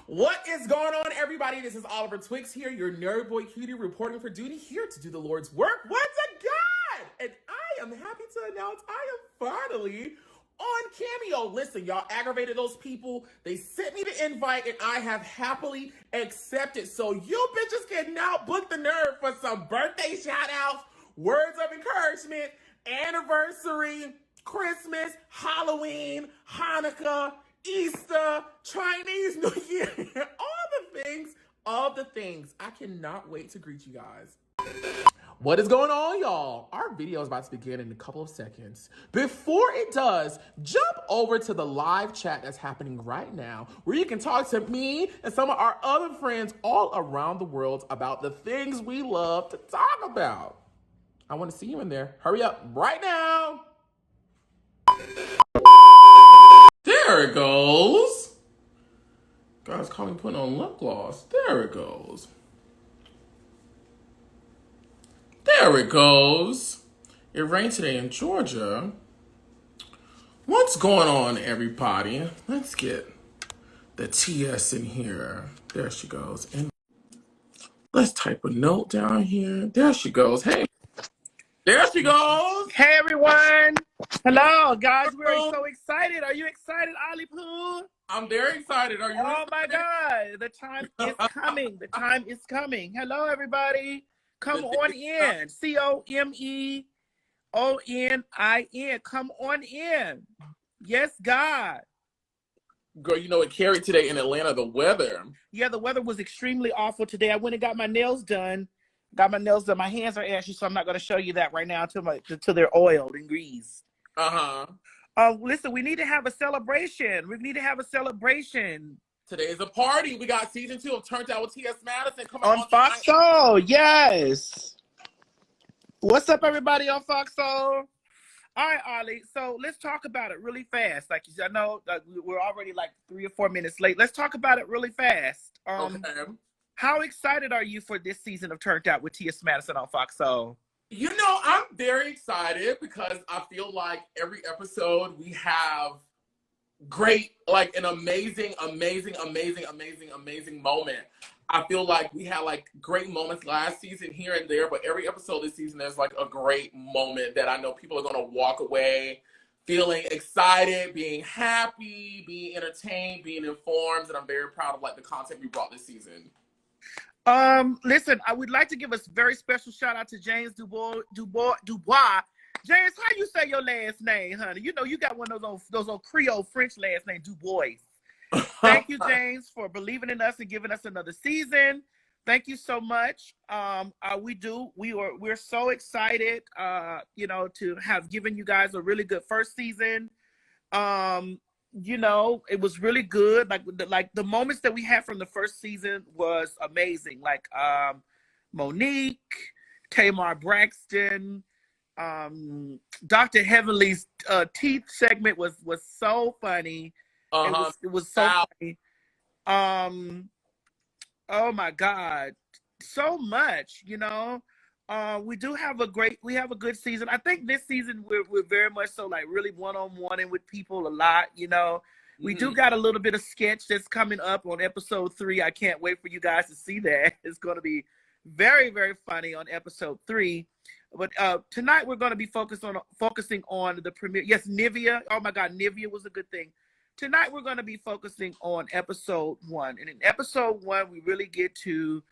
What is going on, everybody? This is Oliver Twix here, your nerd boy cutie, reporting for duty, here to do the Lord's work once again. And I am happy to announce I am finally on Cameo. Listen, y'all aggravated those people. They sent me the invite, and I have happily accepted. So you bitches can now book the nerd for some birthday shout-outs, words of encouragement, anniversary, Christmas, Halloween, Hanukkah, Easter, Chinese New Year, all the things. I cannot wait to greet you guys. What is going on, y'all? Our video is about to begin in a couple of seconds. Before it does, jump over to the live chat that's happening right now, where you can talk to me and some of our other friends all around the world about the things we love to talk about. I want to see you in there. Hurry up right now. There it goes. Guys, call me putting on lip gloss. There it goes. There it goes. It rained today in Georgia. What's going on, everybody? Let's get the TS in here. There she goes. And let's type a note down here. There she goes. Hey. There she goes. Hey, everyone. Hello, guys. We're so excited. Are you excited, Ali Pooh? I'm very excited. Are you excited? Oh, my God. The time is coming. The time is coming. Hello, everybody. Come on in. COMEONIN. Come on in. Yes, God. Girl, you know it carried today in Atlanta, the weather. Yeah, the weather was extremely awful today. I went and got my nails done. My hands are ashy, so I'm not going to show you that right now until they're oiled and greased. Listen, we need to have a celebration. We need to have a celebration. Today's a party. We got season 2 of Turned Out with T.S. Madison coming on Fox Soul. Yes. What's up, everybody on Fox Soul? All right, Ollie. So let's talk about it really fast. Like I know we're already like 3 or 4 minutes late. Let's talk about it really fast. Okay. How excited are you for this season of Turned Out with T.S. Madison on Fox Soul? You know, I'm very excited because I feel like every episode we have great, like an amazing moment. I feel like we had like great moments last season here and there, but every episode this season there's like a great moment that I know people are going to walk away feeling excited, being happy, being entertained, being informed, and I'm very proud of like the content we brought this season. Listen, I would like to give a very special shout out to James Dubois. James, how you say your last name, honey? You know, you got one of those old Creole French last name, Dubois. Thank you, James, for believing in us and giving us another season. Thank you so much. We're so excited, to have given you guys a really good first season. You know, it was really good. Like the moments that we had from the first season was amazing. Like Monique, Tamar Braxton, Dr. Heavenly's teeth segment was so funny. It was so funny. Oh my God, so much. You know, we have a good season. I think this season we're very much so like really one-on-one with people a lot. You know, we do got a little bit of sketch that's coming up on episode 3. I can't wait for you guys to see that. It's going to be very, very funny on episode 3. But tonight we're going to be focusing on the premiere. Yes, Nivea. Oh my God, Nivea was a good thing. Tonight we're going to be focusing on episode 1, and in episode 1 we really get to.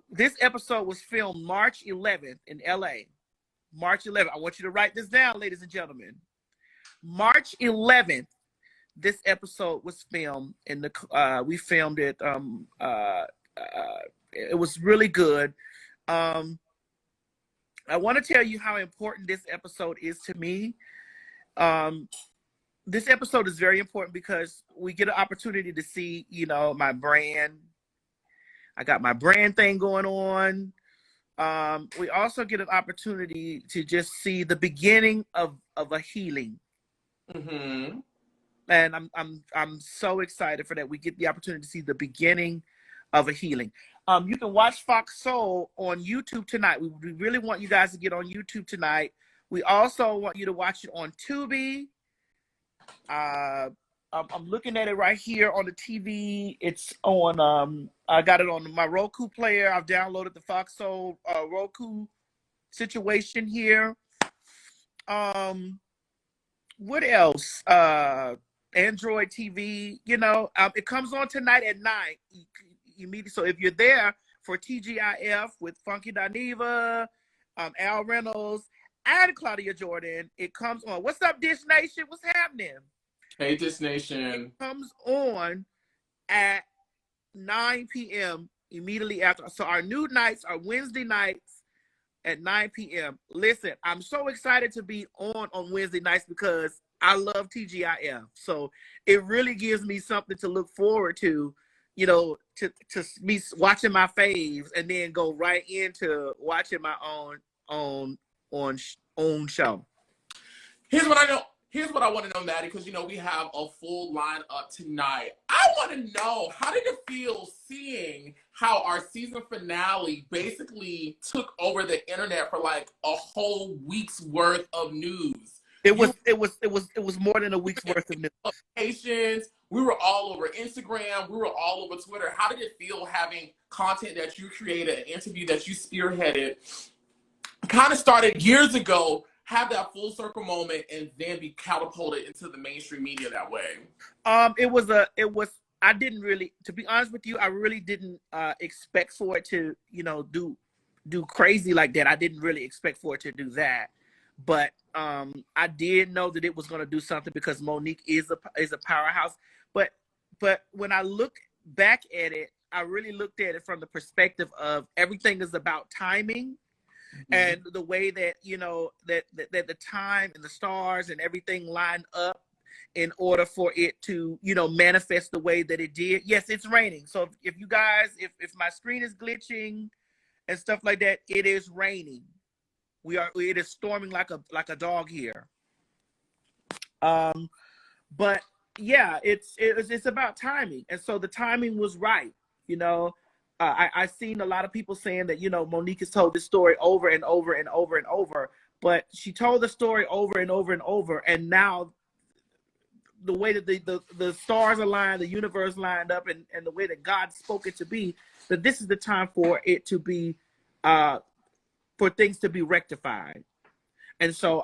This episode was filmed March 11th in LA. March 11th. I want you to write this down, ladies and gentlemen. March 11th, this episode was filmed we filmed it. It was really good. I want to tell you how important this episode is to me. This episode is very important because we get an opportunity to see, you know, my brand. I got my brand thing going on. We also get an opportunity to just see the beginning of a healing. And I'm so excited for that. We get the opportunity to see the beginning of a healing. You can watch Fox Soul on YouTube tonight. We really want you guys to get on YouTube tonight. We also want you to watch it on Tubi. I'm looking at it right here on the TV. It's on. I got it on my Roku player. I've downloaded the Fox Soul Roku situation here. What else? Android TV. It comes on tonight at 9. Immediately. So if you're there for TGIF with Funky Dineva, Al Reynolds, and Claudia Jordan, it comes on. What's up, Dish Nation? What's happening? Hey, Dish Nation. It comes on at 9 p.m. immediately after. So our new nights are Wednesday nights at 9 p.m. Listen, I'm so excited to be on Wednesday nights because I love TGIF. So it really gives me something to look forward to, to me watching my faves and then go right into watching my own show. Here's what I want to know, Maddie, because we have a full lineup tonight. I want to know, how did it feel seeing how our season finale basically took over the internet for like a whole week's worth of news? It was more than a week's worth of news. Locations. We were all over Instagram. We were all over Twitter. How did it feel having content that you created, an interview that you spearheaded, kind of started years ago, have that full circle moment, and then be catapulted into the mainstream media that way? I didn't really, to be honest with you, I really didn't expect for it to, do crazy like that. I didn't really expect for it to do that. But I did know that it was going to do something because Monique is a powerhouse. But when I look back at it, I really looked at it from the perspective of everything is about timing. Mm-hmm. And the way that, that the time and the stars and everything lined up in order for it to, manifest the way that it did. Yes, it's raining. So if you guys, if my screen is glitching and stuff like that, it is raining. It is storming like a dog here. But yeah, it's about timing. And so the timing was right. I've seen a lot of people saying that, Monique has told this story over and over and over and over, but she told the story over and over and over. And now the way that the stars aligned, the universe lined up, and the way that God spoke it to be, that this is the time for it to be, for things to be rectified. And so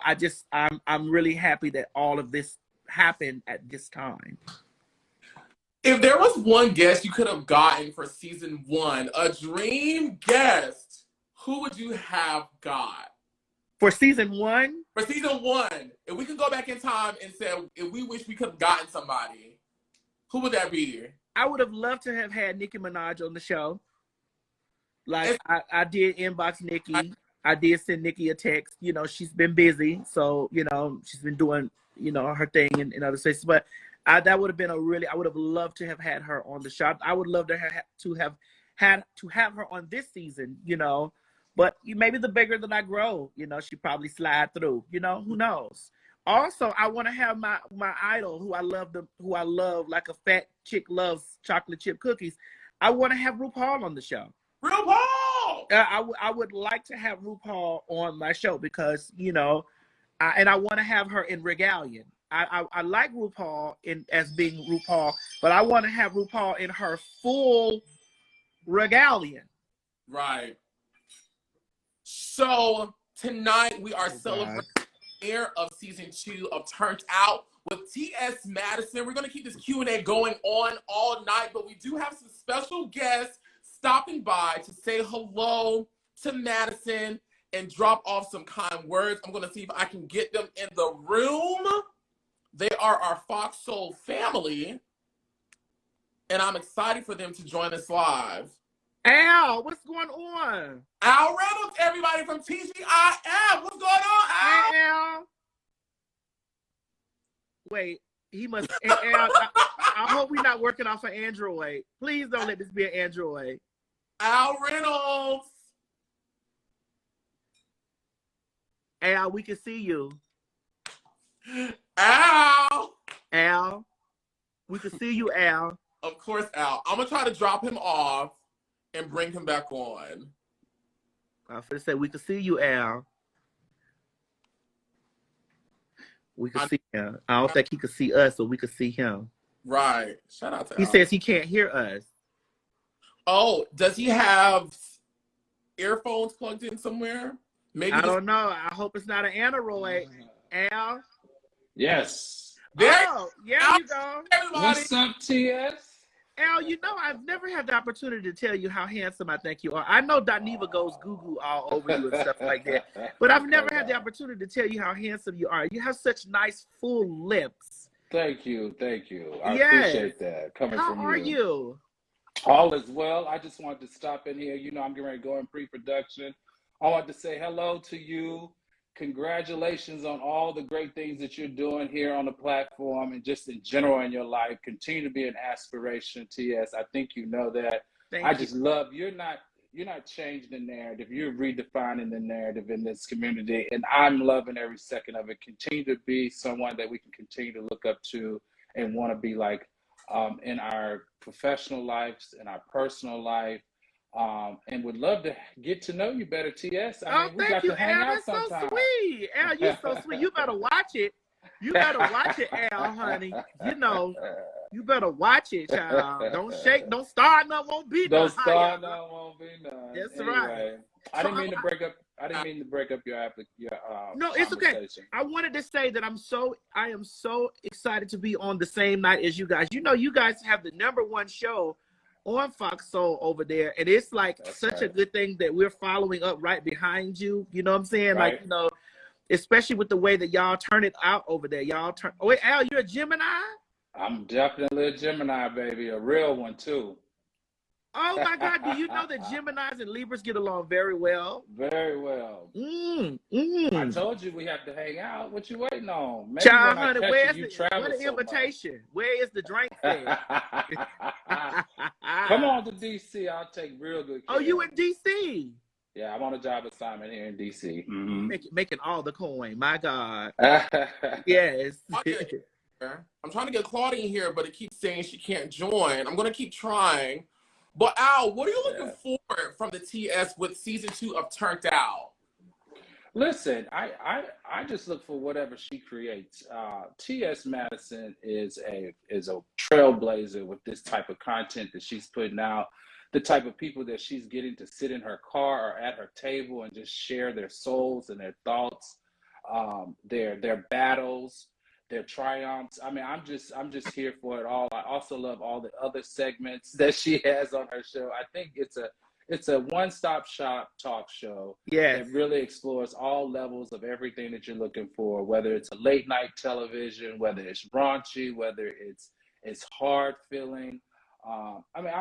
I'm really happy that all of this happened at this time. If there was one guest you could have gotten for season 1, a dream guest, who would you have got? For season 1? For season 1. If we could go back in time and say, if we wish we could have gotten somebody, who would that be? I would have loved to have had Nicki Minaj on the show. Like, I did inbox Nicki. I did send Nicki a text. She's been busy. So, she's been doing, her thing in other places. But that would have been I would have loved to have had her on the show. I would love to have her on this season, but maybe the bigger that I grow, she probably slide through, who knows? Also, I want to have my idol who I love like a fat chick loves chocolate chip cookies. I want to have RuPaul on the show. RuPaul! I would like to have RuPaul on my show because, I want to have her in Regalian. I like RuPaul as being RuPaul, but I want to have RuPaul in her full Regalian. Right. So tonight we are celebrating the air of season 2 of Turned Out with T.S. Madison. We're going to keep this Q&A going on all night, but we do have some special guests stopping by to say hello to Madison and drop off some kind words. I'm going to see if I can get them in the room. They are our Fox Soul family, and I'm excited for them to join us live. Al, what's going on? Al Reynolds, everybody from TGIF. What's going on, Al? Hey, Al. Wait, he must. Al, I hope we're not working off an Android. Please don't let this be an Android. Al Reynolds. Al, we can see you. Al. Al, we can see you, Al. Of course, Al. I'm going to try to drop him off and bring him back on. I was going to say, we can see you, Al. we could see him. I don't think he could see us, but we could see him. Right. Shout out to He Al. says he can't hear us. Oh, does he have earphones plugged in somewhere? Maybe I don't know. I hope it's not an Android. Al? Yes. There you go. everybody. What's up, TS? Al, you know, I've never had the opportunity to tell you how handsome I think you are. I know Daniva goes goo-goo all over you and stuff like that, but I've never had the opportunity to tell you how handsome you are. You have such nice, full lips. Thank you. I Yes. appreciate that coming How from you. are you? All is well. I just wanted to stop in here. You know, I'm getting ready to go in pre-production. I want to say hello to you. Congratulations on all the great things that you're doing here on the platform and just in general in your life. Continue to be an aspiration, TS. I think you know that. Thank I you. just love you're not changing the narrative. You're redefining the narrative in this community, and I'm loving every second of it. Continue to be someone that we can continue to look up to and want to be like in our professional lives, in our personal life. And would love to get to know you better, TS. I mean, we got to hang out sometime. That's so sweet. Al, you're so sweet. You better watch it. You better watch it, Al, honey. You know, you better watch it, child. Don't shake, don't start, none won't be none. Don't start, none won't be none. That's anyway, right. I didn't mean to break up. I didn't mean to break up your No, it's okay. I wanted to say that I am so excited to be on the same night as you guys. You know, you guys have the #1 show on Fox Soul over there, and it's like such a good thing that we're following up right behind you. You know what I'm saying? Right. Like, you know, especially with the way that y'all turn it out over there. Y'all turn. Oh wait, Al, you're a Gemini? I'm definitely a Gemini, baby, a real one too. Oh my God! Do you know that Geminis and Libras get along very well? Very well. I told you we have to hang out. What you waiting on? Maybe Child, when I honey, catch where's you, the travel so invitation? Where is the drink there? Come on to DC. I'll take real good care. Oh, you in DC? Yeah, I'm on a job assignment here in DC. Making all the coin. My God. Yes. I'm trying to get Claudia here, but it keeps saying she can't join. I'm going to keep trying. But Al, what are you looking for from the TS with season 2 of Turned Out? Listen, I just look for whatever she creates. T.S. Madison is a trailblazer with this type of content that she's putting out. The type of people that she's getting to sit in her car or at her table and just share their souls and their thoughts, their battles, their triumphs. I mean, I'm just here for it all. I also love all the other segments that she has on her show. I think it's a one-stop shop talk show that really explores all levels of everything that you're looking for, whether it's a late night television, whether it's raunchy, whether it's hard feeling. I mean,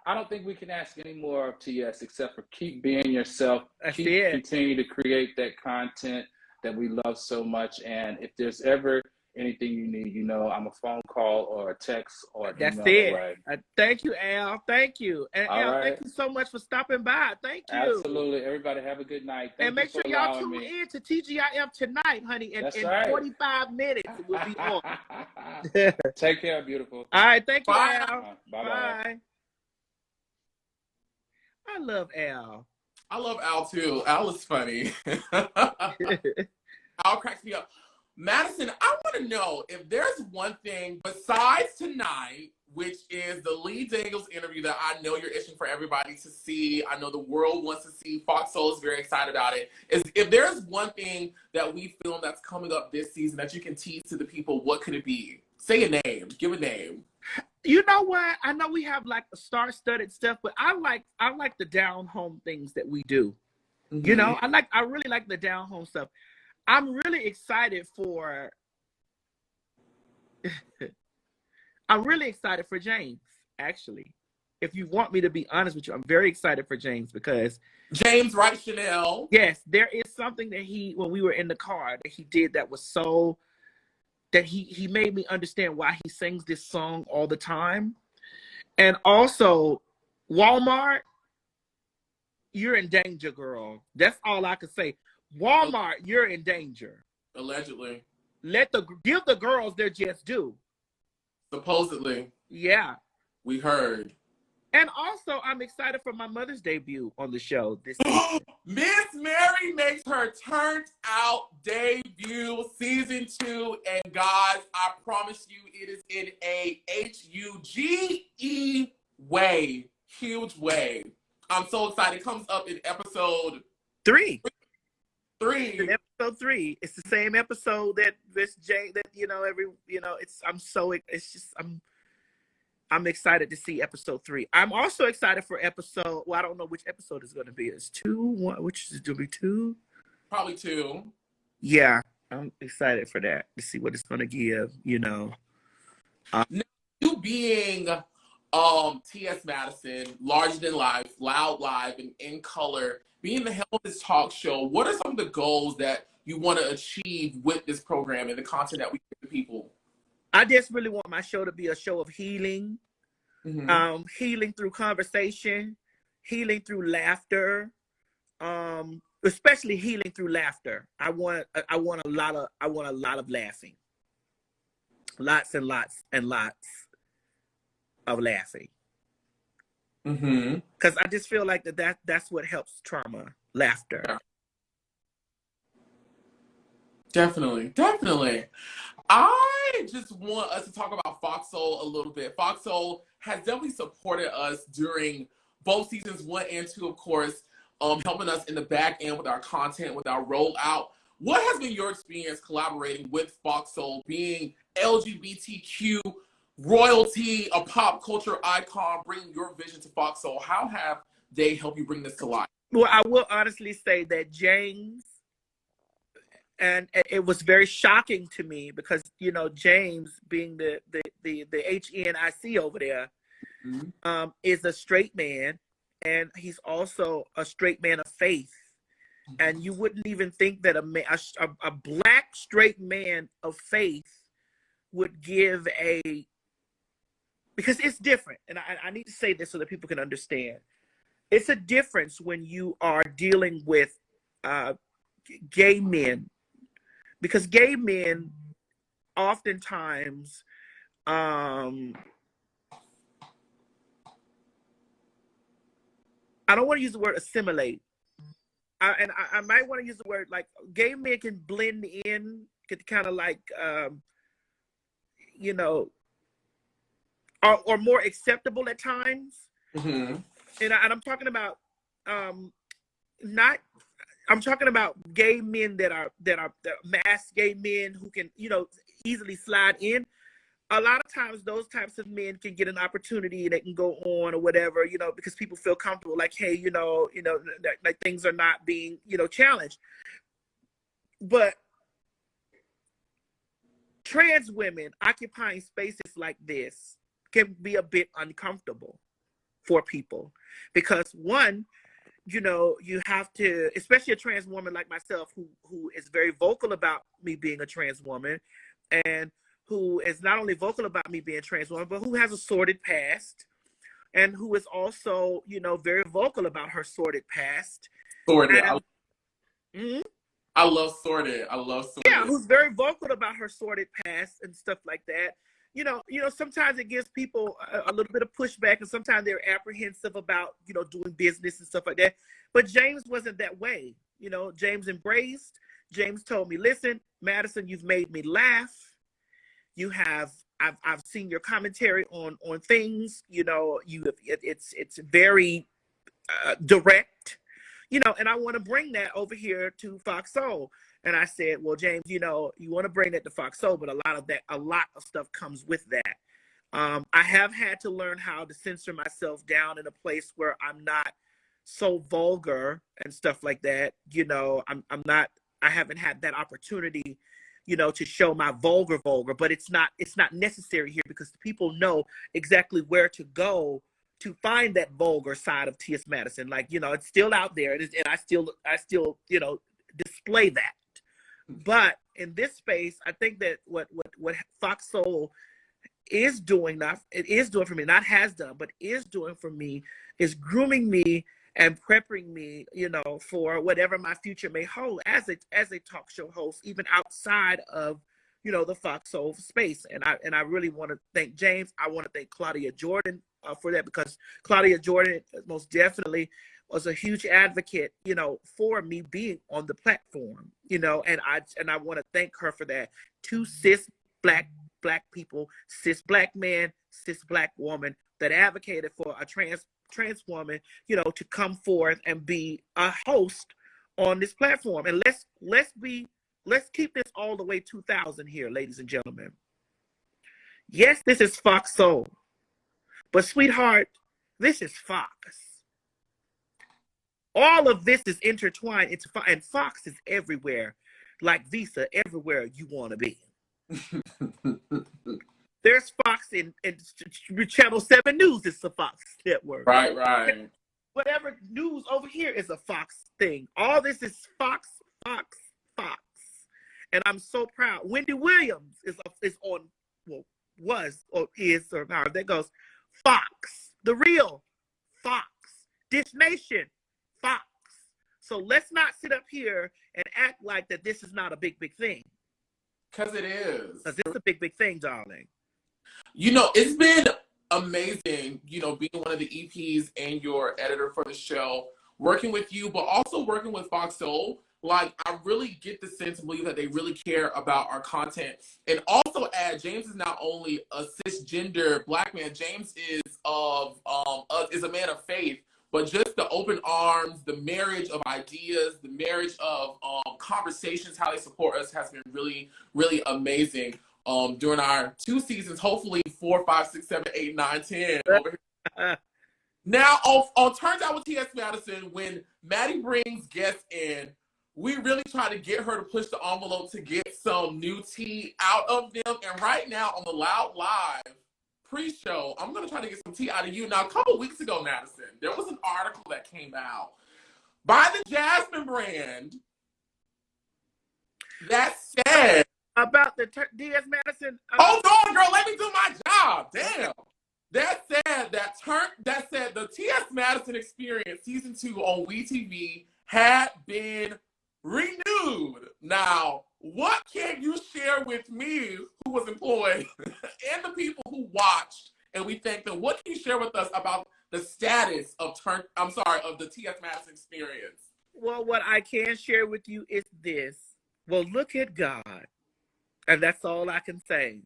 I don't think we can ask any more of TS except for keep being yourself, continue to create that content that we love so much. And if there's ever anything you need, you know, I'm a phone call or a text or an That's email it. away. Thank you, Al. Thank you. And all Al, right. Thank you so much for stopping by. Thank you. Absolutely. Everybody have a good night. And make sure y'all tune in to TGIF tonight, honey. In 45 minutes, it will be on. Take care, beautiful. All right. Thank you, Bye. Al. Bye-bye. I love Al. I love Al too. Al is funny. Al cracks me up. Madison, I want to know if there's one thing besides tonight, which is the Lee Daniels interview that I know you're itching for everybody to see. I know the world wants to see. Fox Soul is very excited about it. If there's one thing that we film that's coming up this season that you can tease to the people, what could it be? Say a name. Give a name. You know what? I know we have like star-studded stuff, but I like the down-home things that we do. Mm-hmm. You know, I really like the down-home stuff. I'm really excited for James, actually. If you want me to be honest with you, I'm very excited for James because James, right, Chanel? Yes, there is something that when we were in the car, that he did that was so that he made me understand why he sings this song all the time. And also, Walmart, you're in danger, girl. That's all I can say. Walmart, you're in danger. Allegedly. Give the girls their just due. Supposedly. Yeah. We heard. And also, I'm excited for my mother's debut on the show this season. Miss Mary makes her Turned Out debut, season 2, and guys, I promise you, it is in a HUGE way, huge way. I'm so excited. It comes up in episode 3. 3. In episode 3, it's the same episode that Miss J. That I'm excited to see episode 3. I'm also excited for episode. Well, I don't know which episode is going to be. It's 2, 1. Which is going to be 2? Probably 2. Yeah, I'm excited for that to see what it's going to give. You being T.S. Madison, larger than life, loud, live, and in color, being the helm of this talk show, what are some of the goals that you want to achieve with this program and the content that we give to people? I just really want my show to be a show of healing, healing through conversation, healing through laughter, especially healing through laughter. I want a lot of laughing, lots and lots and lots of laughing. Because I just feel like that's what helps trauma, laughter. Yeah. Definitely. I just want us to talk about Foxhole a little bit. Foxhole has definitely supported us during both seasons 1 and 2, of course, helping us in the back end with our content, with our rollout. What has been your experience collaborating with Foxhole, being LGBTQ royalty, a pop culture icon, bringing your vision to Foxhole? How have they helped you bring this to life? Well, I will honestly say that James, and it was very shocking to me because, James being the HNIC over there, is a straight man, and he's also a straight man of faith. And you wouldn't even think that a black straight man of faith would give because it's different. And I need to say this so that people can understand. It's a difference when you are dealing with gay men, because gay men oftentimes I don't want to use the word assimilate. I might want to use the word like gay men can blend in, get kind of like, or more acceptable at times. And I'm talking about I'm talking about gay men that are masked gay men who can, easily slide in. A lot of times those types of men can get an opportunity, they can go on or whatever, because people feel comfortable, like, hey, like things are not being, challenged. But trans women occupying spaces like this can be a bit uncomfortable for people because, one, you have to, especially a trans woman like myself, who is very vocal about me being a trans woman, and who is not only vocal about me being a trans woman, but who has a sordid past, and who is also, very vocal about her sordid past. Sordid. I love sordid. Yeah, who's very vocal about her sordid past and stuff like that. Sometimes it gives people a little bit of pushback, and sometimes they're apprehensive about, doing business and stuff like that. But James wasn't that way. James embraced. James told me, listen, Madison, you've made me laugh. I've seen your commentary on things, it's very direct, and I want to bring that over here to Foxhole. And I said, well, James, you want to bring that to Foxhole, but a lot of stuff comes with that. I have had to learn how to censor myself down in a place where I'm not so vulgar and stuff like that. I haven't had that opportunity, to show my vulgar, but it's not necessary here because the people know exactly where to go to find that vulgar side of T.S. Madison. Like, it's still out there, and I still, display that. But in this space, I think that what Foxhole is doing, has done, but is doing for me, is grooming me and prepping me, for whatever my future may hold as a talk show host, even outside of, the Foxhole space. And I really want to thank James. I want to thank Claudia Jordan for that, because Claudia Jordan most definitely was a huge advocate, you know, for me being on the platform, you know, and I want to thank her for that. Two cis black people, cis black man, cis black woman that advocated for a trans woman, you know, to come forth and be a host on this platform. And let's keep this all the way 2000 here, ladies and gentlemen. Yes, this is Fox Soul, but sweetheart, this is Fox. All of this is intertwined into Fox, and Fox is everywhere, like Visa, everywhere you want to be. There's Fox in Channel 7 News. It's a Fox network. Right. Whatever news over here is a Fox thing. All this is Fox. And I'm so proud. Wendy Williams is on, well, was or is, or however that goes. Fox, the real Fox, Dish Nation, Fox. So let's not sit up here and act like that this is not a big thing. Because it is. Because it's a big thing, darling. You know, it's been amazing, you know, being one of the EPs and your editor for the show, working with you, but also working with Fox Soul. Like, I really get the sense and believe that they really care about our content. And also add, James is not only a cisgender black man, James is a man of faith, but just the open arms, the marriage of ideas, the marriage of conversations, how they support us has been really, really amazing. During our 2 seasons, hopefully 4, 5, 6, 7, 8, 9, 10. Over here. Now, on Turns Out with T.S. Madison, when Maddie brings guests in, we really try to get her to push the envelope to get some new tea out of them. And right now on the Loud Live pre-show, I'm going to try to get some tea out of you. Now, a couple weeks ago, Madison, there was an article that came out by the Jasmine brand that said, about the T.S. Madison. Hold on, girl. Let me do my job. Damn. That said the T.S. Madison Experience season 2 on WeTV had been renewed. Now, what can you share with me, who was employed, and the people who watched, and we thank them? What can you share with us about the status of the T.S. Madison Experience? Well, what I can share with you is this. Well, look at God. And that's all I can say.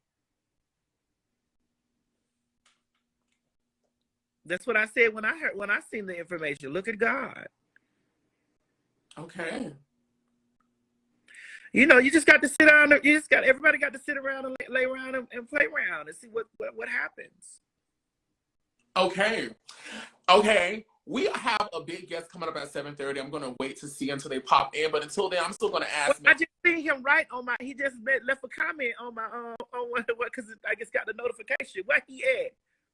That's what I said when I seen the information. Look at God. Okay. You know, you just got to sit down. Everybody got to sit around and lay around and play around and see what happens. Okay. We have a big guest coming up at 7:30. I'm going to wait to see until they pop in. But until then, I'm still going to ask. Well, I just seen him right on my. He just left a comment on my on what because I just got the notification.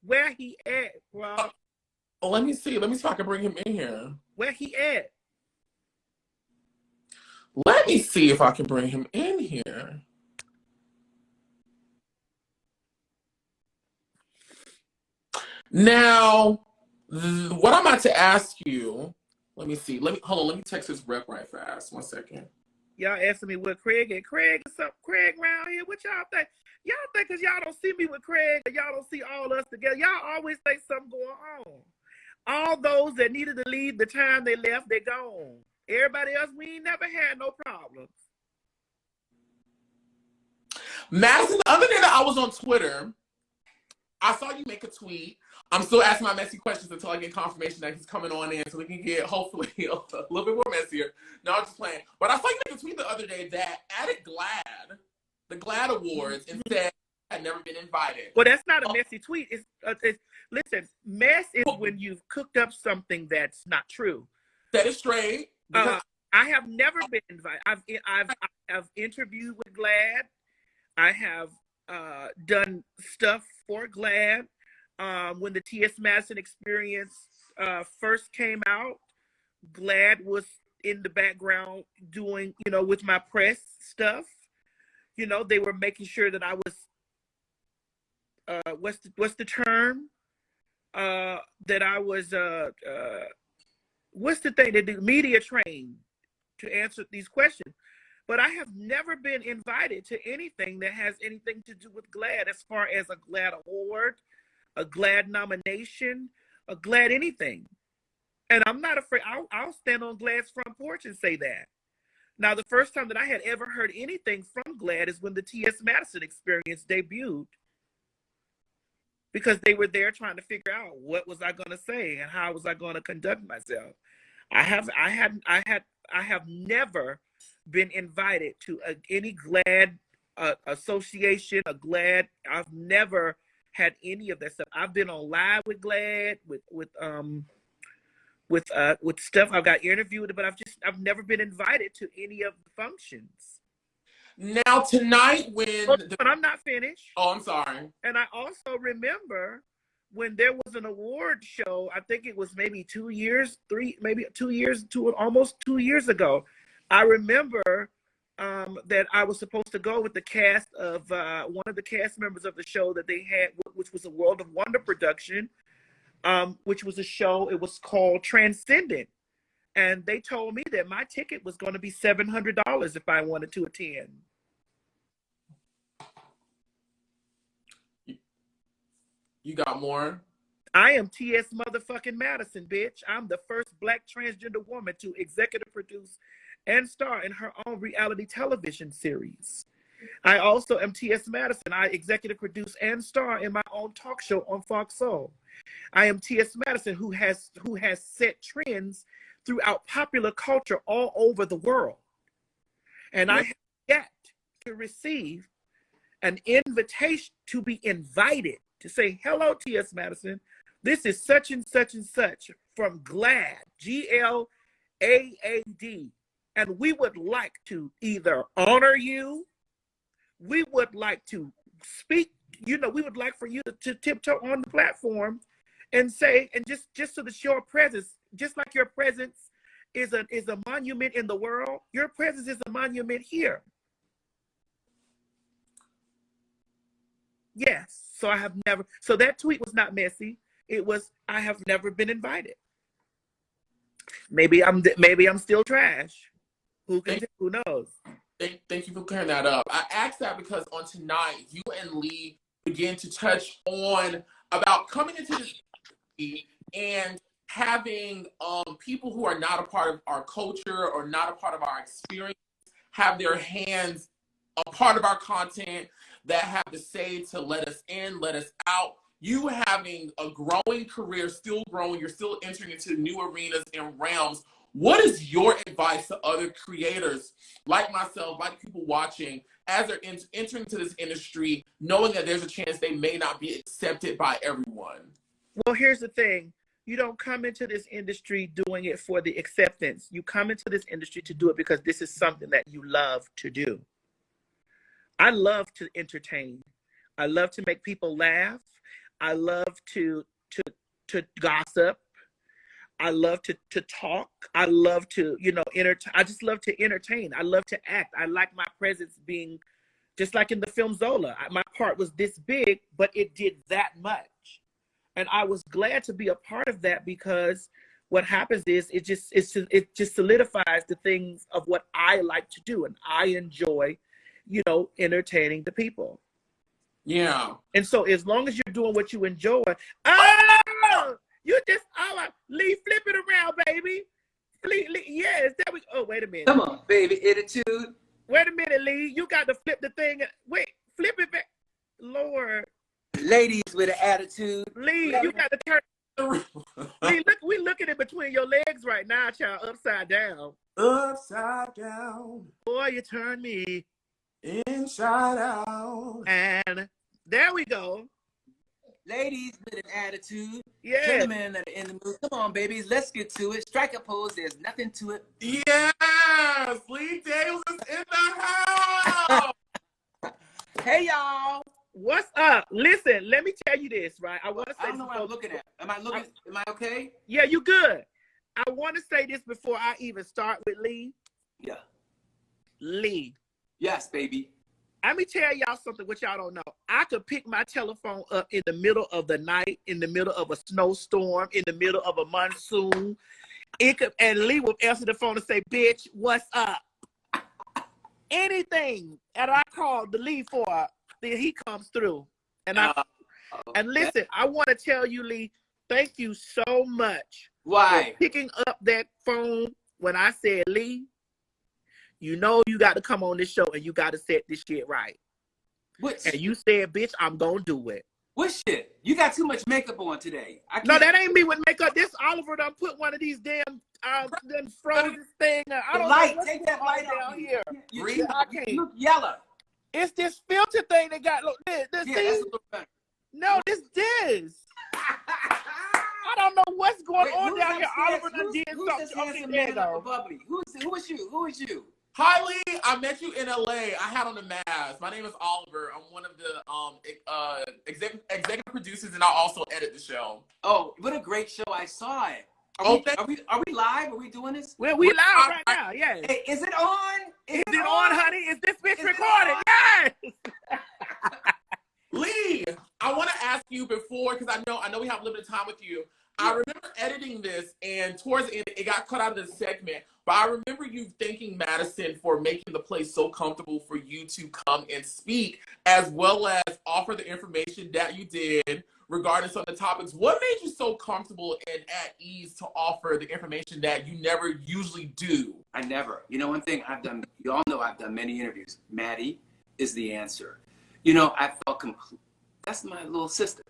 Where he at, Rob? Let me see. Let me see if I can bring him in here. Where he at? Let me see if I can bring him in here. Now, what I'm about to ask you, let me see. Hold on. Let me text his rep right fast. 1 second. Y'all asking me what Craig and Craig is up. Craig around here. What y'all think? Y'all think because y'all don't see me with Craig, y'all don't see all us together. Y'all always think something going on. All those that needed to leave, the time they left, they gone. Everybody else, we ain't never had no problems. Madison, the other day that I was on Twitter, I saw you make a tweet. I'm still asking my messy questions until I get confirmation that he's coming on in so we can get, hopefully, a little bit more messier. No, I'm just playing. But I saw you make a tweet the other day that at GLAAD, the GLAAD Awards, and said I had never been invited. Well, that's not a messy tweet. Listen, mess is when you've cooked up something that's not true. Set it straight. I have never been invited. I've interviewed with GLAAD. I have done stuff for GLAAD. When the T.S. Madison Experience first came out, GLAAD was in the background doing, with my press stuff. They were making sure that I was, what's the term? That I was, what's the thing? They do media trained to answer these questions. But I have never been invited to anything that has anything to do with GLAAD as far as a GLAAD award, a GLAAD nomination, a GLAAD anything. And I'm not afraid. I'll stand on GLAAD's front porch and say that. Now, the first time that I had ever heard anything from GLAAD is when the T.S. Madison Experience debuted, because they were there trying to figure out what was I going to say and how was I going to conduct myself. I have never been invited to any GLAAD association, a GLAAD. I've never had any of that stuff. I've been on live with GLAAD, with stuff. I've got interviewed, but I've never been invited to any of the functions. Now tonight, But I'm not finished. Oh, I'm sorry. And I also remember when there was an award show. I think it was maybe almost 2 years ago. I remember that I was supposed to go with the cast of one of the cast members of the show that they had, which was a World of Wonder production. Which was a show, it was called Transcendent. And they told me that my ticket was going to be $700 if I wanted to attend. You got more? I am T.S. motherfucking Madison, bitch. I'm the first Black transgender woman to executive produce and star in her own reality television series. I also am T.S. Madison. I executive produce and star in my own talk show on Fox Soul. I am T.S. Madison, who has set trends throughout popular culture all over the world. And I have yet to receive an invitation to be invited to say, hello, T.S. Madison. This is such and such and such from GLAAD, GLAAD. And we would like to either honor you, we would like to speak, we would like for you to tiptoe on the platform and say, and just so that your presence, just like your presence is a monument in the world, your presence is a monument here. Yes. So that tweet was not messy. It was, I have never been invited. Maybe I'm still trash. Who knows? Thank you for clearing that up. I asked that because on tonight, you and Lee began to touch on about coming into this and having people who are not a part of our culture or not a part of our experience have their hands a part of our content, that have to say to let us in, let us out. You having a growing career, still growing, you're still entering into new arenas and realms. What is your advice to other creators like myself, like people watching, as they're entering into this industry, knowing that there's a chance they may not be accepted by everyone? Well, here's the thing. You don't come into this industry doing it for the acceptance. You come into this industry to do it because this is something that you love to do. I love to entertain. I love to make people laugh. I love to gossip. I love to talk. I love to, I just love to entertain. I love to act. I like my presence being just like in the film Zola. My part was this big, but it did that much. And I was glad to be a part of that, because what happens is it just solidifies the things of what I like to do. And I enjoy, entertaining the people. Yeah. And so as long as you're doing what you enjoy, Lee, flip it around, baby. Lee, yes, there we go. Oh, wait a minute. Come on, baby, attitude. Wait a minute, Lee. You got to flip the thing. Wait, flip it back. Lord. Ladies with an attitude. Lee, you got to turn. Lee, look, we looking in between your legs right now, child, upside down. Upside down. Boy, you turn me inside out. And there we go. Ladies with an attitude. Yeah. Gentlemen that are in the mood. Come on, babies. Let's get to it. Strike a pose. There's nothing to it. Yes. Lee Daniels is in the house. Hey, y'all. What's up? Listen, let me tell you this, right? I want to say. I don't know what I'm looking at. Am I okay? Yeah, you good. I want to say this before I even start with Lee. Yeah. Lee. Yes, baby. Let me tell y'all something which y'all don't know. I could pick my telephone up in the middle of the night, in the middle of a snowstorm, in the middle of a monsoon. And Lee would answer the phone and say, bitch, what's up? Anything that I call the Lee for, then he comes through. And listen, I want to tell you, Lee, Thank you so much. Why? For picking up that phone when I said, Lee, you know you got to come on this show and you got to set this shit right. And you said, bitch, I'm going to do it. What shit? You got too much makeup on today. No, that ain't me with makeup. This Oliver done put one of these damn done froze this thing. I don't know what's take that light down here. You I can't. look yellow. It's this filter thing that got this. Yeah, See? that's a little better. No, this. I don't know what's going on down here. Oliver done did something. Okay, there you go. Bubbly? Who is you? Who is you? Hi, Lee. I met you in LA. I had on the mask. My name is Oliver. I'm one of the executive producers, and I also edit the show. Oh, what a great show! I saw it. Are we live? Are we doing this? We live right now. Yes. Hey, is it on? Is it on, honey? Is this bitch recorded? Yes. Lee, I want to ask you before, because I know we have limited time with you. I remember editing this, and towards the end, it got cut out of the segment. But I remember you thanking Madison for making the place so comfortable for you to come and speak, as well as offer the information that you did regarding some of the topics. What made you so comfortable and at ease to offer the information that you never usually do? I never. You know, one thing I've done, you all know I've done many interviews. Maddie is the answer. You know, I felt that's my little sister,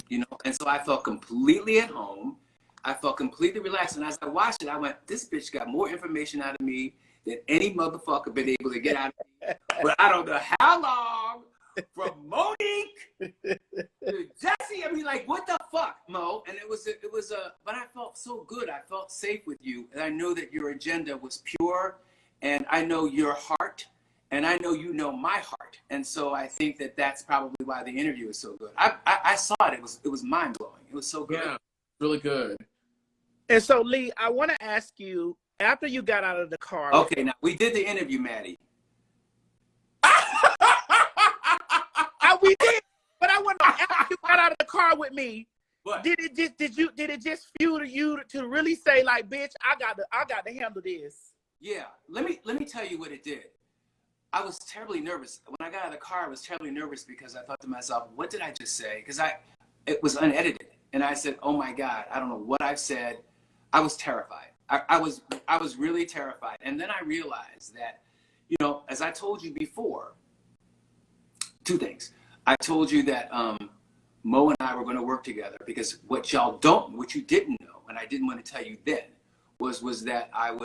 you know, and so I felt completely at home. I felt completely relaxed. And as I watched it, I went, this bitch got more information out of me than any motherfucker been able to get out of me. But I don't know how long, from Monique to Jesse. I mean, like, what the fuck, Mo? And it was but I felt so good. I felt safe with you. And I know that your agenda was pure. And I know your heart. And I know you know my heart. And so I think that that's probably why the interview is so good. I saw it. It was mind-blowing. It was so good. Yeah, really good. And so, Lee, I want to ask you, after you got out of the car. Okay, now, we did the interview, Maddie. We did. But I want to, after you got out of the car with me, what? Did it just fuel you to really say, like, bitch, I got to handle this? Yeah. Let me tell you what it did. I was terribly nervous. When I got out of the car, I was terribly nervous because I thought to myself, what did I just say? Because it was unedited. And I said, oh my God, I don't know what I've said. I was terrified. I was really terrified. And then I realized that, you know, as I told you before, two things. I told you that Mo and I were going to work together because what you didn't know, and I didn't want to tell you then, was that I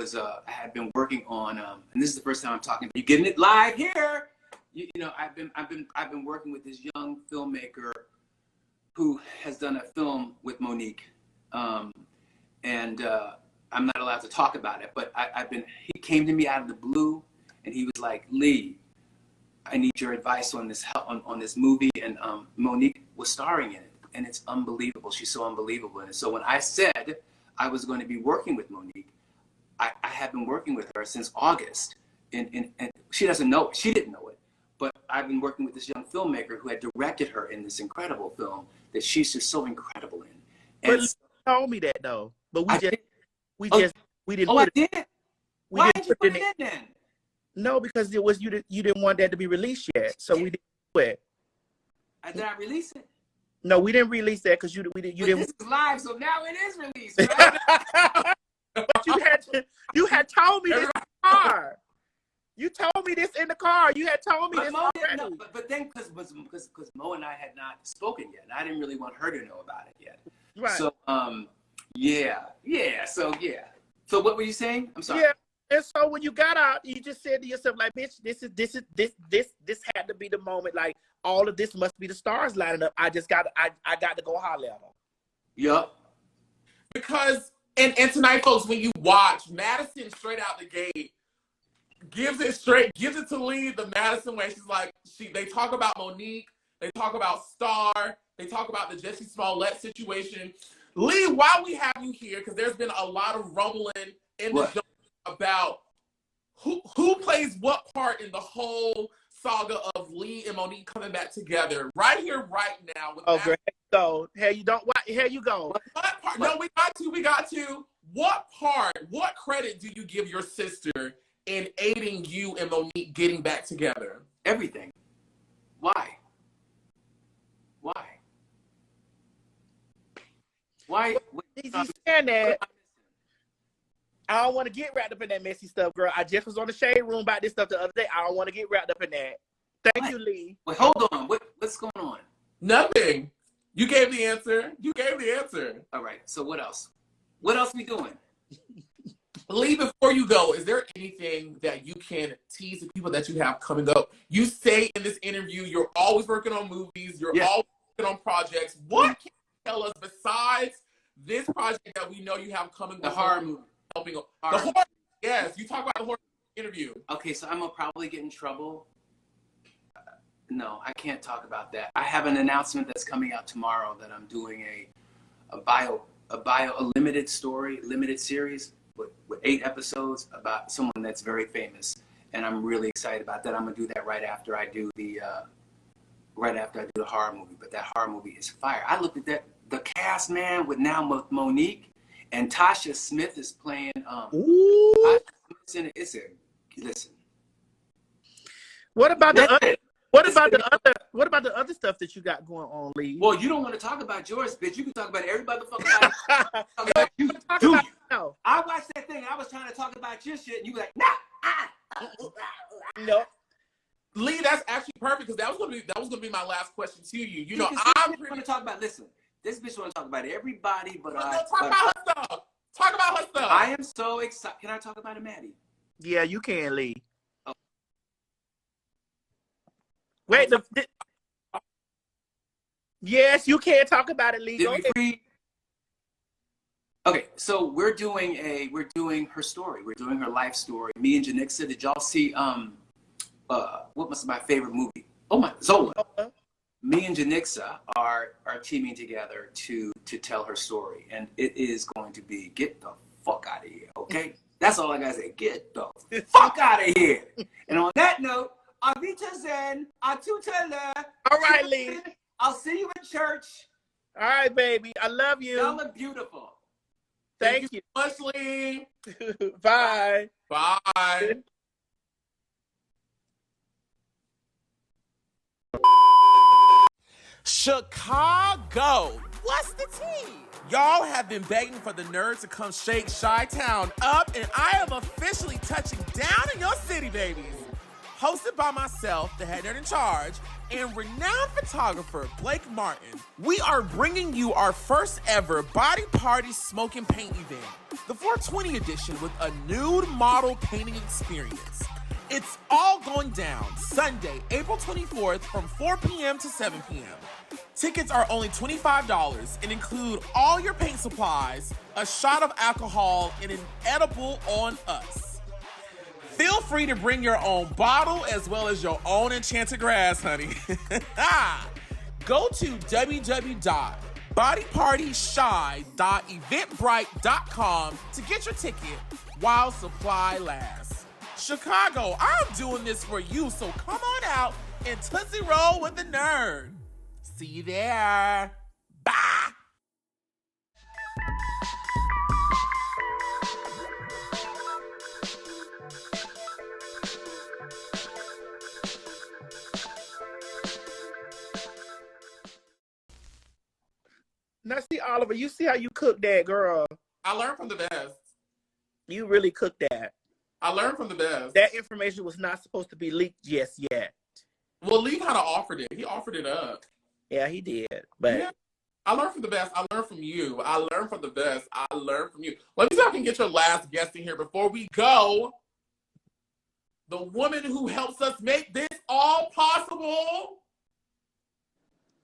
had been working on, and this is the first time I'm talking. You getting it live here? You know, I've been working with this young filmmaker who has done a film with Monique, and I'm not allowed to talk about it. But he came to me out of the blue, and he was like, Lee, I need your advice on this movie, and Monique was starring in it, and it's unbelievable. She's so unbelievable. And so when I said I was going to be working with Monique, I have been working with her since August, and she doesn't know it. She didn't know it, but I've been working with this young filmmaker who had directed her in this incredible film that she's just so incredible in. And but you told me that though, but we didn't. Oh, I did. Why did you put it in then? No, because it was you didn't want that to be released yet, so we didn't do it. Did I release it? No, we didn't release that because you didn't. This is live, so now it is released, right? But you had told me this in the car. You told me this in the car. You had told me this already. But then because Mo and I had not spoken yet, and I didn't really want her to know about it yet. Right. So So what were you saying? I'm sorry. Yeah. And so when you got out, you just said to yourself, like, bitch, this had to be the moment. Like, all of this must be the stars lining up. I got to go holler at her. Yup. Because and tonight, folks, when you watch, Madison straight out the gate gives it to Lee the Madison way. She's like, they talk about Monique, they talk about Star, they talk about the Jesse Smollett situation. Lee, while we have you here, because there's been a lot of rumbling in the show about who plays what part in the whole saga of Lee and Monique coming back together right here, right now. With girl, so here you go. What part? No, we got to. What credit do you give your sister in aiding you and Monique getting back together? Everything. Why? Why? He's saying that. I don't want to get wrapped up in that messy stuff, girl. I just was on the shade room about this stuff the other day. I don't want to get wrapped up in that. Thank you, Lee. Wait, hold on. What's going on? Nothing. You gave the answer. You gave the answer. All right. So what else? What else we doing? Lee, before you go, is there anything that you can tease the people that you have coming up? You say in this interview you're always working on movies. You're always working on projects. What can you tell us besides this project that we know you have coming? The horror movie. Helping the horror. Yes, you talk about the horror interview. Okay, so I'm gonna probably get in trouble. No, I can't talk about that. I have an announcement that's coming out tomorrow that I'm doing a limited series with 8 episodes about someone that's very famous, and I'm really excited about that. I'm gonna do that right after I do the horror movie. But that horror movie is fire. I looked at the cast, man, with now Monique. And Tasha Smith is playing. Ooh. Listen. What about the other stuff that you got going on, Lee? Well, you don't want to talk about yours, bitch. You can talk about every motherfucker. No. I watched that thing. I was trying to talk about your shit, and you were like, nah. No. Lee, that's actually perfect because that was gonna be my last question to you. You know, I'm going to talk about. Listen. This bitch want to talk about everybody, but talk about her stuff. Talk about her stuff. I am so excited. Can I talk about it, Maddie? Yeah, you can, Lee. Oh. Wait, yes, you can talk about it, Lee. Okay, so we're doing her story. We're doing her life story. Me and Janixa. Did y'all see what was my favorite movie? Oh my, Zola. Me and Janixa are teaming together to tell her story, and it is going to be get the fuck out of here, okay? That's all I gotta say. Get the fuck out of here. And on that note, Avita Zen, Atutala. All right, Lee. I'll see you in church. All right, baby. I love you. Y'all look beautiful. Thank you so much, Lee. Bye. Bye. Chicago. What's the tea? Y'all have been begging for the nerds to come shake Chi-Town up, and I am officially touching down in your city, babies. Hosted by myself, the head nerd in charge, and renowned photographer Blake Martin, we are bringing you our first ever body party smoke and paint event, the 420 edition with a nude model painting experience. It's all going down Sunday, April 24th from 4 p.m. to 7 p.m. Tickets are only $25 and include all your paint supplies, a shot of alcohol, and an edible on us. Feel free to bring your own bottle as well as your own enchanted grass, honey. Go to www.bodypartyshy.eventbrite.com to get your ticket while supply lasts. Chicago, I'm doing this for you, so come on out and Tootsie Roll with the nerd. See you there. Bye. Now, see, Oliver, you see how you cook that, girl. I learned from the best. You really cooked that. I learned from the best. That information was not supposed to be leaked just yet. Well, Lee kind of offered it. He offered it up. Yeah, he did. But yeah, I learned from the best. I learned from you. I learned from the best. I learned from you. Let me see if I can get your last guest in here before we go. The woman who helps us make this all possible.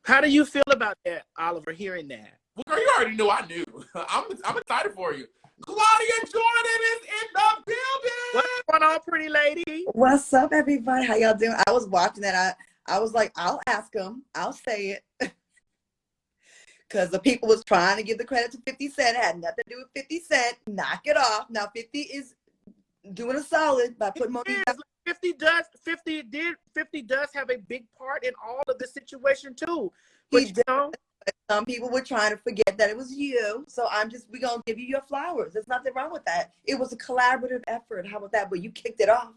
How do you feel about that, Oliver, hearing that? Well, girl, you already knew I knew. I'm excited for you. Claudia Jordan is in the building. What's going on, pretty lady? What's up, everybody? How y'all doing? I was watching that. I was like, I'll ask him. I'll say it. Because the people was trying to give the credit to 50 Cent. It had nothing to do with 50 Cent. Knock it off. Now 50 is doing a solid by putting more. 50 does have a big part in all of this situation too. But you know, some people were trying to forget that it was you. So we're gonna give you your flowers. There's nothing wrong with that. It was a collaborative effort. How about that? But you kicked it off.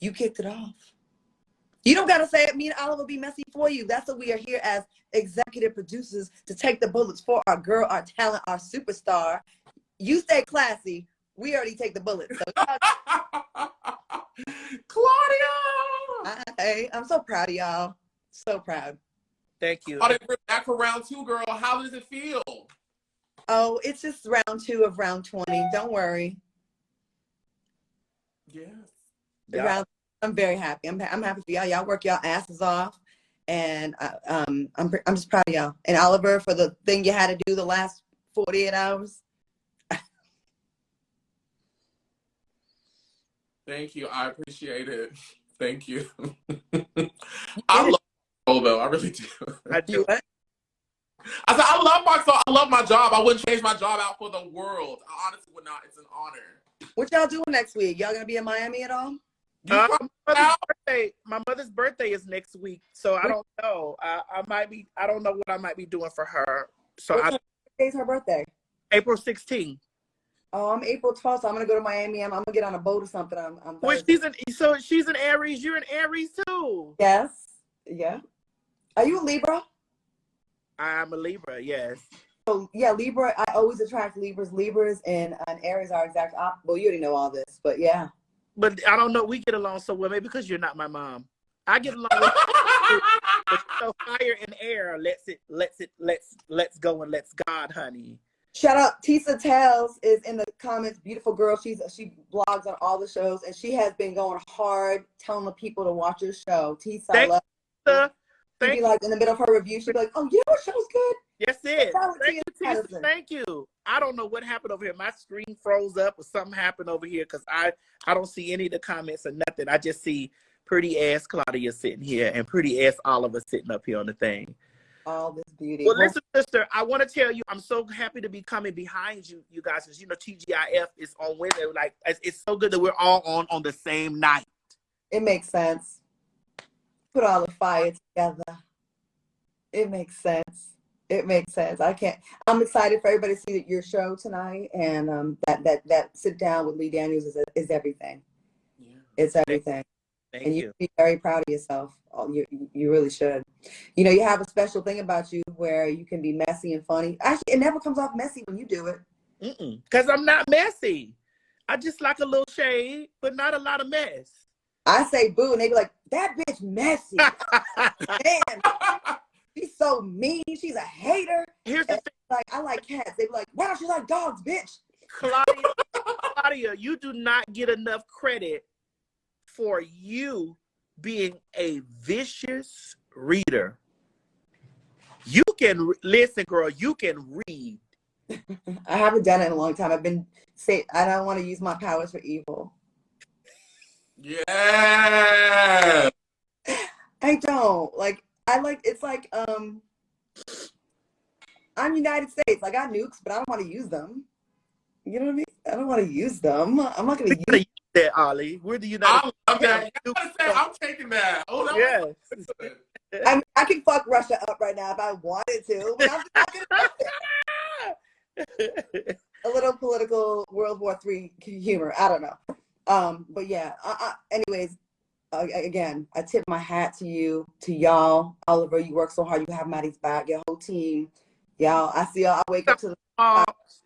You kicked it off. You don't got to say it. Me and Oliver will be messy for you. That's what we are here as executive producers, to take the bullets for our girl, our talent, our superstar. You stay classy. We already take the bullets. So, Claudia! hey, I'm so proud of y'all. So proud. Thank you. Claudia, we're back for round 2, girl. How does it feel? Oh, it's just round 2 of round 20. Don't worry. Yes. Yeah. I'm very happy. I'm happy for y'all. Y'all work y'all asses off, and I'm just proud of y'all. And Oliver, for the thing you had to do the last 48 hours. Thank you. I appreciate it. Thank you. I love my soul, though. I really do. I do. What? I said, I love my soul. I love my job. I wouldn't change my job out for the world. I honestly would not. It's an honor. What y'all doing next week? Y'all gonna be in Miami at all? My mother's birthday is next week, so I don't know. I might be. I don't know what I might be doing for her. So What day's her birthday? April 16th. Oh, I'm April 12th, so I'm gonna go to Miami. I'm gonna get on a boat or something. Well, she's an Aries. You're an Aries too. Yes. Yeah. Are you a Libra? I'm a Libra. Yes. Oh yeah, Libra. I always attract Libras. Libras and Aries are exact opposite. Well, you already know all this, but yeah. But I don't know. We get along so well. Maybe because you're not my mom. I get along with you. But so fire and air. Let's go and let's God, honey. Shout out Tisa Tells is in the comments. Beautiful girl. She blogs on all the shows, and she has been going hard telling the people to watch your show. Tisa, I love you. She'd be like in the middle of her review, she'd be like, "Oh, yeah, your show's good." Yes, it. Thank you, Tisa. Thank you. I don't know what happened over here. My screen froze up or something happened over here because I don't see any of the comments or nothing. I just see pretty ass Claudia sitting here and pretty ass Oliver sitting up here on the thing. All this beauty. Well, listen, sister, I want to tell you, I'm so happy to be coming behind you guys. Because, TGIF is on Wednesday. Like, it's so good that we're all on the same night. It makes sense. Put all the fire together. It makes sense. It makes sense. I'm excited for everybody to see your show tonight, and that sit down with Lee Daniels is everything. Yeah. It's everything. Thank you. You should be very proud of yourself. You really should. You have a special thing about you where you can be messy and funny. Actually, it never comes off messy when you do it. Because I'm not messy. I just like a little shade, but not a lot of mess. I say boo, and they be like, "That bitch messy." Man, she's so mean. She's a hater. Here's the thing. Like, I like cats. They be like, "Why don't you like dogs, bitch?" Claudia, you do not get enough credit for you being a vicious reader. You can listen, girl. You can read. I haven't done it in a long time. I don't want to use my powers for evil. Yeah. I don't it's like I'm United States. I got nukes, but I don't want to use them. You know what I mean? I don't want to use them. I'm not going to use that, Ollie. We're the United States. I'm taking that. Oh, no. Yes. I can fuck Russia up right now if I wanted to, but I'm not going to do it. A little political World War III humor. I don't know. But yeah, anyways, again, I tip my hat to you, to y'all. Oliver, you work so hard. You have Maddie's back, your whole team. Y'all, I see y'all. I wake up to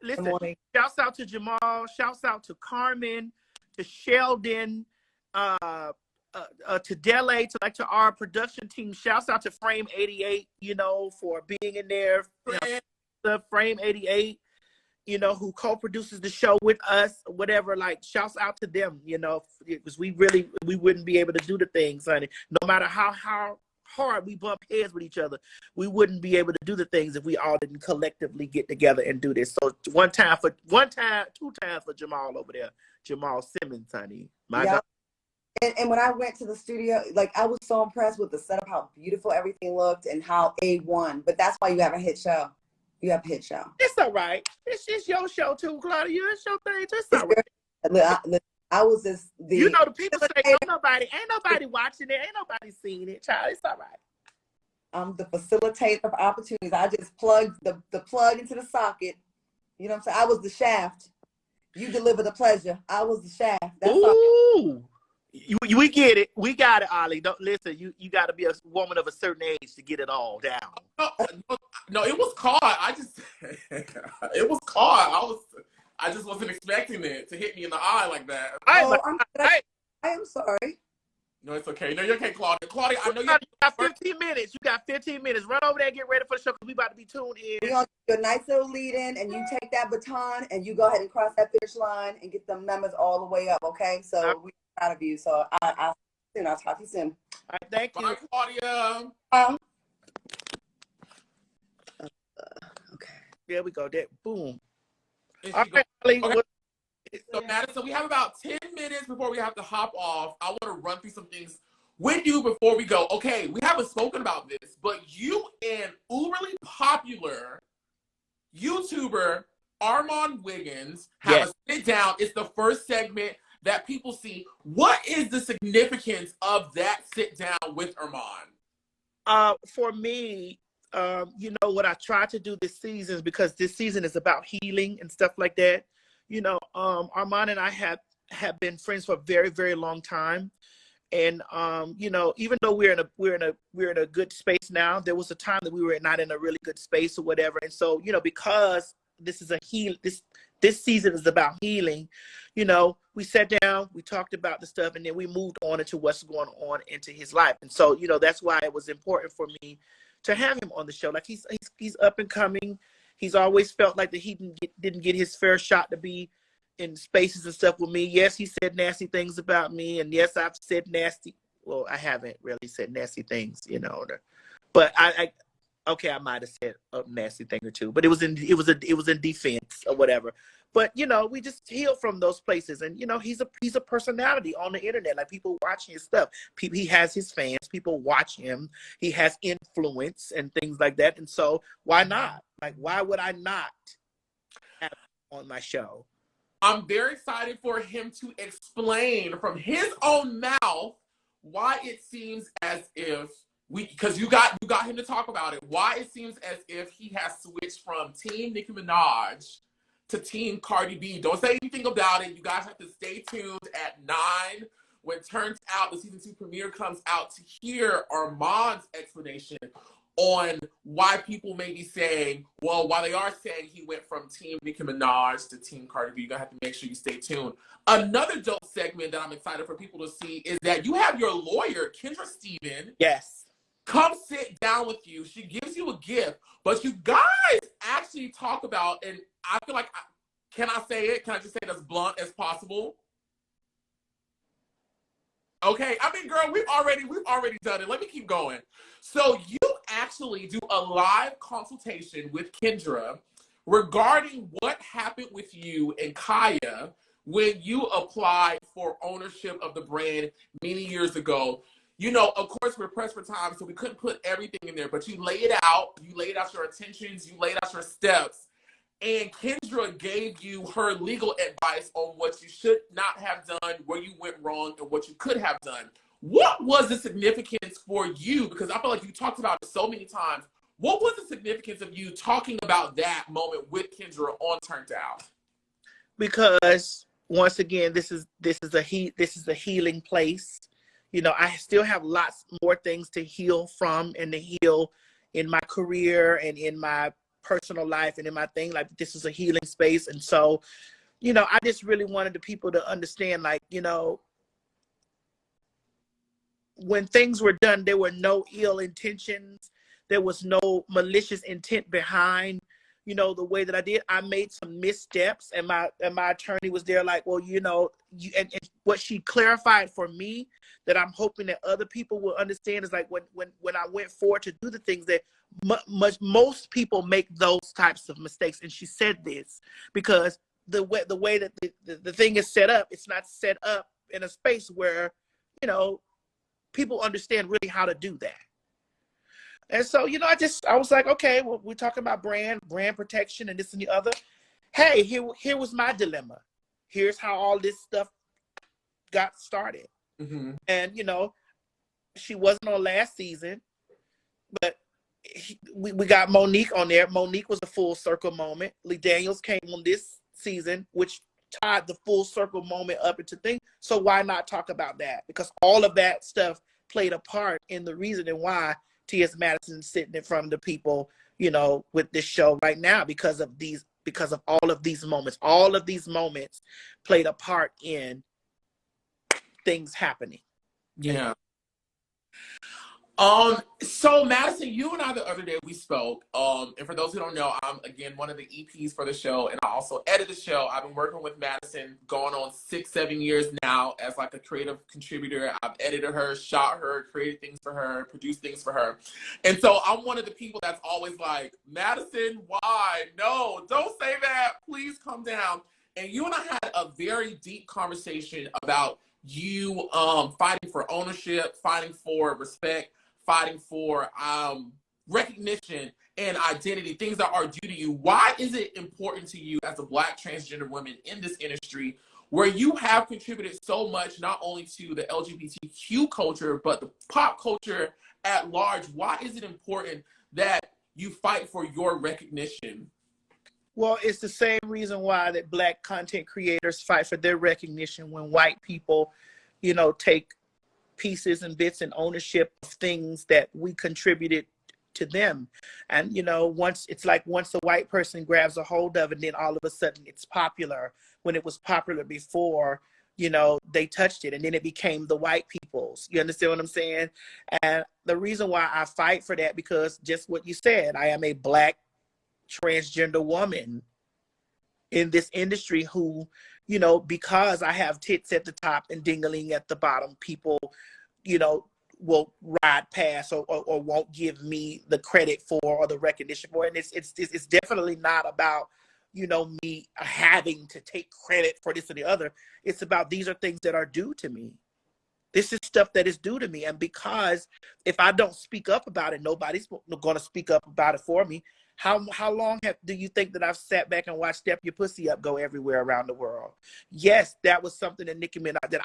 listen, the morning. Shouts out to Jamal. Shouts out to Carmen, to Sheldon, to Dele, to our production team. Shouts out to Frame 88, for being in there. The Frame 88, who co-produces the show with us, whatever. Like, shouts out to them, because we wouldn't be able to do the things, honey. No matter how hard we bump heads with each other, we wouldn't be able to do the things if we all didn't collectively get together and do this. So two times for Jamal over there, Jamal Simmons, honey. My God. And when I went to the studio, like, I was so impressed with the setup, how beautiful everything looked, and how A1. But that's why you have a hit show. You have a hit show. It's all right. It's your show too, Claudia. It's your thing. It's all right. I was just the people say ain't nobody watching it, ain't nobody seeing it, child. It's all right. I'm the facilitator of opportunities. I just plugged the plug into the socket. You know what I'm saying? I was the shaft. You deliver the pleasure. I was the shaft. That's Ooh, We get it. We got it, Ollie. Don't listen. You got to be a woman of a certain age to get it all down. No, it was caught. It was caught. I just wasn't expecting it to hit me in the eye like that. I am sorry. No, it's okay. No, you're okay, Claudia. Claudia, I know you got 15 minutes. You got 15 minutes. Run over there and get ready for the show because we about to be tuned in. We're going to do a nice little lead in, and you take that baton and you go ahead and cross that finish line and get them numbers all the way up, okay? So we're proud of you. So I'll talk to you soon. All right, thank you. Bye, Claudia. Okay. There we go. There, boom. All right, okay. So, Madison, we have about 10 minutes before we have to hop off. I want to run through some things with you before we go. Okay, we haven't spoken about this, but you and uberly popular YouTuber Armand Wiggins have a sit down. It's the first segment that people see. What is the significance of that sit down with Armand? For me, you know, what I tried to do this season, because this season is about healing and stuff like that. You know, Armand and I have been friends for a very, very long time. And you know, even though we're in a good space now, there was a time that we were not in a really good space or whatever. And so, you know, because this is this season is about healing, you know, we sat down, we talked about the stuff, and then we moved on into what's going on into his life. And so, you know, that's why it was important for me to have him on the show. Like he's up and coming. He's always felt like that he didn't get his fair shot to be in spaces and stuff with me. Yes, he said nasty things about me, and yes, I've said nasty. Well, I haven't really said nasty things, you know. But I might have said a nasty thing or two, but it was in defense or whatever. But you know, we just healed from those places, and you know, he's a personality on the internet. Like people watching his stuff. He has his fans. People watch him. He has influence and things like that. And so, why not? Like, why would I not have him on my show? I'm very excited for him to explain from his own mouth why it seems as if because you got him to talk about it, why it seems as if he has switched from Team Nicki Minaj to Team Cardi B. Don't say anything about it. You guys have to stay tuned at 9 when Turns Out, the season 2 premiere comes out, to hear Armand's explanation on why people may be saying, well, why they are saying he went from Team Nicki Minaj to Team Cardi B. You're going to have to make sure you stay tuned. Another dope segment that I'm excited for people to see is that you have your lawyer, Kendra Steven. Yes. Come sit down with you. She gives you a gift, but you guys actually talk about, and I feel like, can I say it? Can I just say it as blunt as possible? Okay, I mean, girl, we've already done it. Let me keep going. So you actually do a live consultation with Kendra regarding what happened with you and Kaya when you applied for ownership of the brand many years ago. You know, of course, we're pressed for time, so we couldn't put everything in there, but you laid it out. You laid out your intentions. You laid out your steps. And Kendra gave you her legal advice on what you should not have done, where you went wrong, and what you could have done. What was the significance for you? Because I feel like you talked about it so many times. What was the significance of you talking about that moment with Kendra on Turned Out? Because once again, this is a healing place. You know, I still have lots more things to heal from and to heal in my career and in my personal life and in my thing. Like, this is a healing space. And so, you know, I just really wanted the people to understand, like, you know, when things were done, there were no ill intentions. There was no malicious intent behind, you know, the way that I did. I made some missteps, and my attorney was there like, well, you know, and what she clarified for me that I'm hoping that other people will understand is like when I went forward to do the things that most people make those types of mistakes. And she said this because the way that the thing is set up, it's not set up in a space where, you know, people understand really how to do that. And so, you know, I was like, okay, well, we're talking about brand protection and this and the other. Hey, here was my dilemma. Here's how all this stuff got started. Mm-hmm. And, you know, she wasn't on last season, but we got Monique on there. Monique was a full circle moment. Lee Daniels came on this season, which tied the full circle moment up into things. So why not talk about that? Because all of that stuff played a part in the reasoning why T.S. Madison is sitting in front of the people, you know, with this show right now, because of all of these moments. All of these moments played a part in things happening. Yeah. So Madison, you and I the other day we spoke. And for those who don't know, I'm again one of the EPs for the show, and I also edit the show. I've been working with Madison going on 6-7 years now as like a creative contributor. I've edited her, shot her, created things for her, produced things for her. And so I'm one of the people that's always like, Madison, why? No, don't say that. Please come down. And you and I had a very deep conversation about you fighting for ownership, fighting for respect, fighting for recognition and identity, things that are due to you. Why is it important to you as a Black transgender woman in this industry where you have contributed so much, not only to the LGBTQ culture, but the pop culture at large? Why is it important that you fight for your recognition? Well, it's the same reason why that Black content creators fight for their recognition when white people, you know, take pieces and bits and ownership of things that we contributed to them. And, you know, once a white person grabs a hold of it, then all of a sudden it's popular. When it was popular before, you know, they touched it and then it became the white people's. You understand what I'm saying? And the reason why I fight for that, because just what you said, I am a Black transgender woman in this industry who, you know, because I have tits at the top and dingling at the bottom, people, you know, will ride past or won't give me the credit for or the recognition for it. And it's definitely not about, you know, me having to take credit for this or the other. It's about, these are things that are due to me. This is stuff that is due to me. And because if I don't speak up about it, nobody's going to speak up about it for me. How long do you think that I've sat back and watched Step Your Pussy Up go everywhere around the world? Yes, that was something that Nicki Minaj, that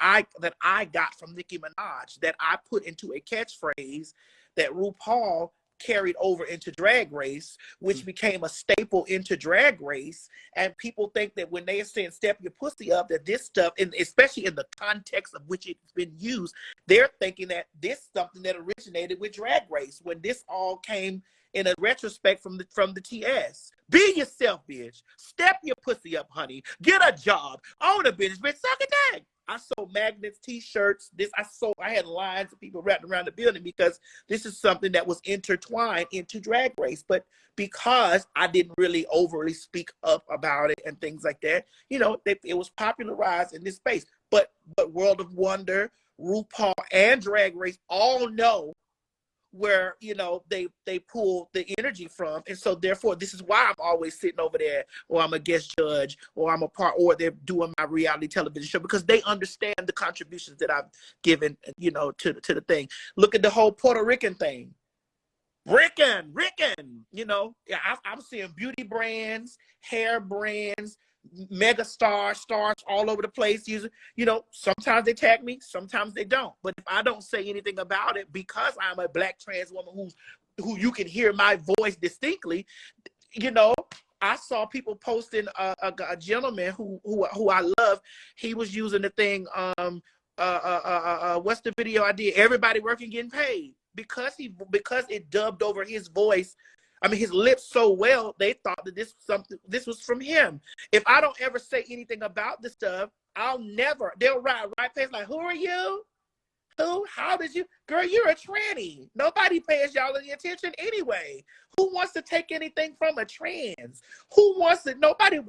I got from Nicki Minaj, that I put into a catchphrase that RuPaul carried over into Drag Race, which became a staple into Drag Race. And people think that when they are saying Step Your Pussy Up, that this stuff, and especially in the context of which it's been used, they're thinking that this is something that originated with Drag Race, when this all came in a retrospect from the TS. Be yourself, bitch. Step your pussy up, honey. Get a job. Own a business, bitch. Suck a dick. I sold magnets, t-shirts. I had lines of people wrapped around the building because this is something that was intertwined into Drag Race. But because I didn't really overly speak up about it and things like that, you know, it was popularized in this space. But World of Wonder, RuPaul, and Drag Race all know where, you know, they pull the energy from. And so therefore, this is why I'm always sitting over there, or I'm a guest judge, or I'm a part, or they're doing my reality television show, because they understand the contributions that I've given, you know, to the thing. Look at the whole Puerto Rican thing. Rican, you know, yeah, I'm seeing beauty brands, hair brands, mega stars all over the place using, you know, sometimes they tag me, sometimes they don't. But if I don't say anything about it, because I'm a Black trans woman who you can hear my voice distinctly, you know, I saw people posting a gentleman who I love. He was using the thing, what's the video I did? Everybody working, getting paid. Because it dubbed over his voice, I mean his lips so well, they thought that this was from him. If I don't ever say anything about this stuff, they'll ride right past like, who are you? Who? How did you? Girl, you're a tranny. Nobody pays y'all any attention anyway. Who wants to take anything from a trans? Who wants to? Nobody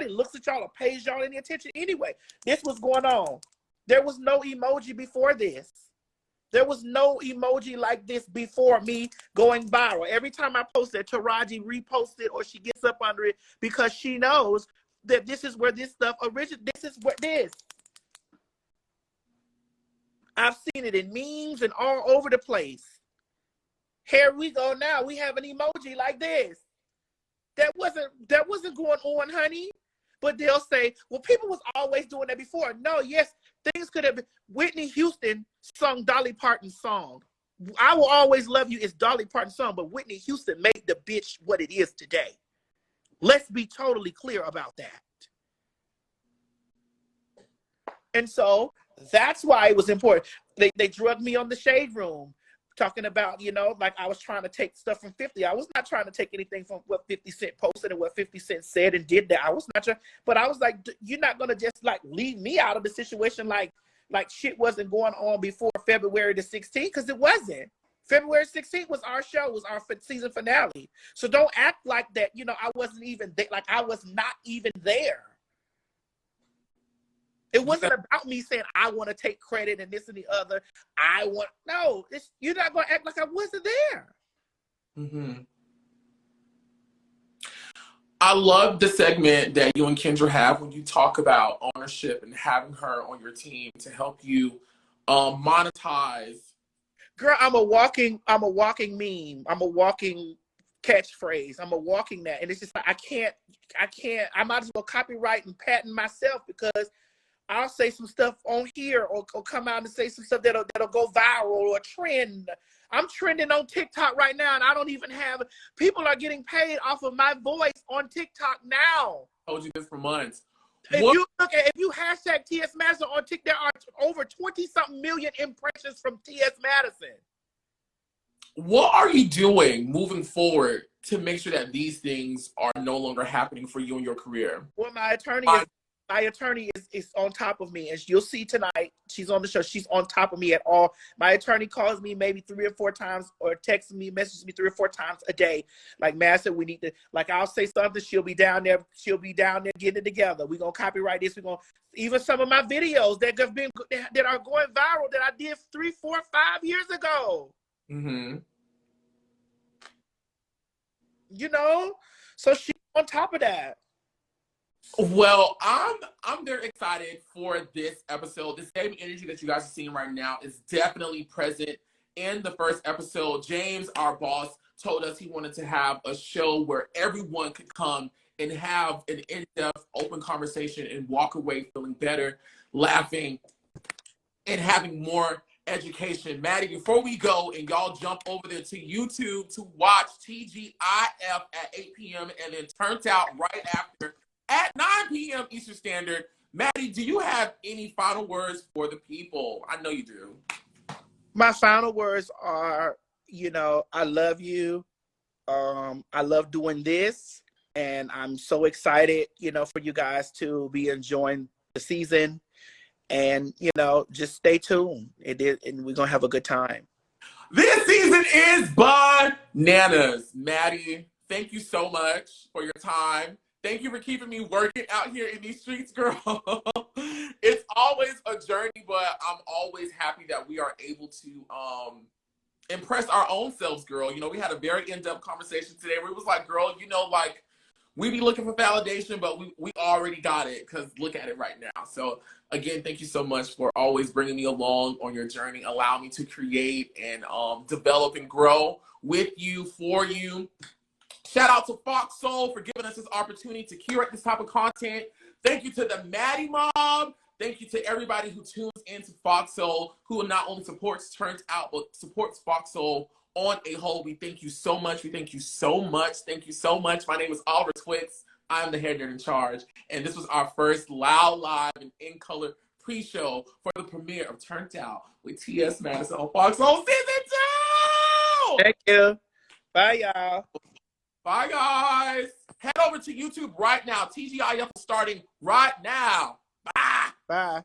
looks at y'all or pays y'all any attention anyway. This was going on. There was no emoji before this. There was no emoji like this before me going viral. Every time I post it, Taraji reposts it or she gets up under it, because she knows that this is where this stuff originated. This is what this. I've seen it in memes and all over the place. Here we go now. We have an emoji like this. That wasn't going on, honey. But they'll say, well, people was always doing that before. No, yes, things could have been. Whitney Houston sung Dolly Parton's song. I Will Always Love You is Dolly Parton's song, but Whitney Houston made the bitch what it is today. Let's be totally clear about that. And so that's why it was important. They drugged me on the Shade Room, talking about, you know, like I was trying to take stuff from 50. I was not trying to take anything from what 50 Cent posted and what 50 Cent said and did that. I was not trying, but I was like, you're not going to just like leave me out of the situation like shit wasn't going on before February the 16th, because it wasn't. February 16th was our show, was our season finale. So don't act like that, you know, I wasn't even there, like I was not even there. It wasn't about me saying I want to take credit and this and the other. No, you're not going to act like I wasn't there. Mm-hmm. I love the segment that you and Kendra have when you talk about ownership and having her on your team to help you monetize. Girl, I'm a walking meme. I'm a walking catchphrase. I'm a walking that. And it's just like, I might as well copyright and patent myself, because I'll say some stuff on here or come out and say some stuff that'll go viral or trend. I'm trending on TikTok right now, and I don't even have, people are getting paid off of my voice on TikTok now. I told you this for months. If you hashtag TS Madison on TikTok, there are over 20-something million impressions from TS Madison. What are you doing moving forward to make sure that these things are no longer happening for you in your career? Well, my attorney is on top of me, as you'll see tonight. She's on the show. She's on top of me at all. My attorney calls me maybe 3 or 4 times, or texts me, messages me 3 or 4 times a day. Like, Madison, we need to, like, I'll say something, she'll be down there getting it together. We're gonna copyright this. We're gonna, even some of my videos that are going viral that I did 3, 4, 5 years ago. Mm-hmm. You know, so she's on top of that. Well, I'm very excited for this episode. The same energy that you guys are seeing right now is definitely present in the first episode. James, our boss, told us he wanted to have a show where everyone could come and have an in-depth, open conversation and walk away feeling better, laughing, and having more education. Maddie, before we go and y'all jump over there to YouTube to watch TGIF at 8 p.m. and then Turned Out right after at 9 p.m. Eastern Standard. Maddie, do you have any final words for the people? I know you do. My final words are, you know, I love you. I love doing this, and I'm so excited, you know, for you guys to be enjoying the season. And, you know, just stay tuned. And we're going to have a good time. This season is bananas. Maddie, thank you so much for your time. Thank you for keeping me working out here in these streets, girl. It's always a journey, but I'm always happy that we are able to impress our own selves, girl. You know, we had a very in-depth conversation today where it was like, girl, you know, like, we be looking for validation, but we already got it, because look at it right now. So, again, thank you so much for always bringing me along on your journey, allow me to create and develop and grow with you, for you. Shout out to Fox Soul for giving us this opportunity to curate this type of content. Thank you to the Maddie Mob. Thank you to everybody who tunes into Fox Soul, who not only supports Turned Out, but supports Fox Soul on a whole. We thank you so much. We thank you so much. Thank you so much. My name is Oliver Twix. I'm the head nerd in charge. And this was our first loud, live, and in color pre-show for the premiere of Turned Out with T.S. Madison on Fox Soul Season 2! Thank you. Bye, y'all. Bye, guys. Head over to YouTube right now. TGIF is starting right now. Bye. Bye.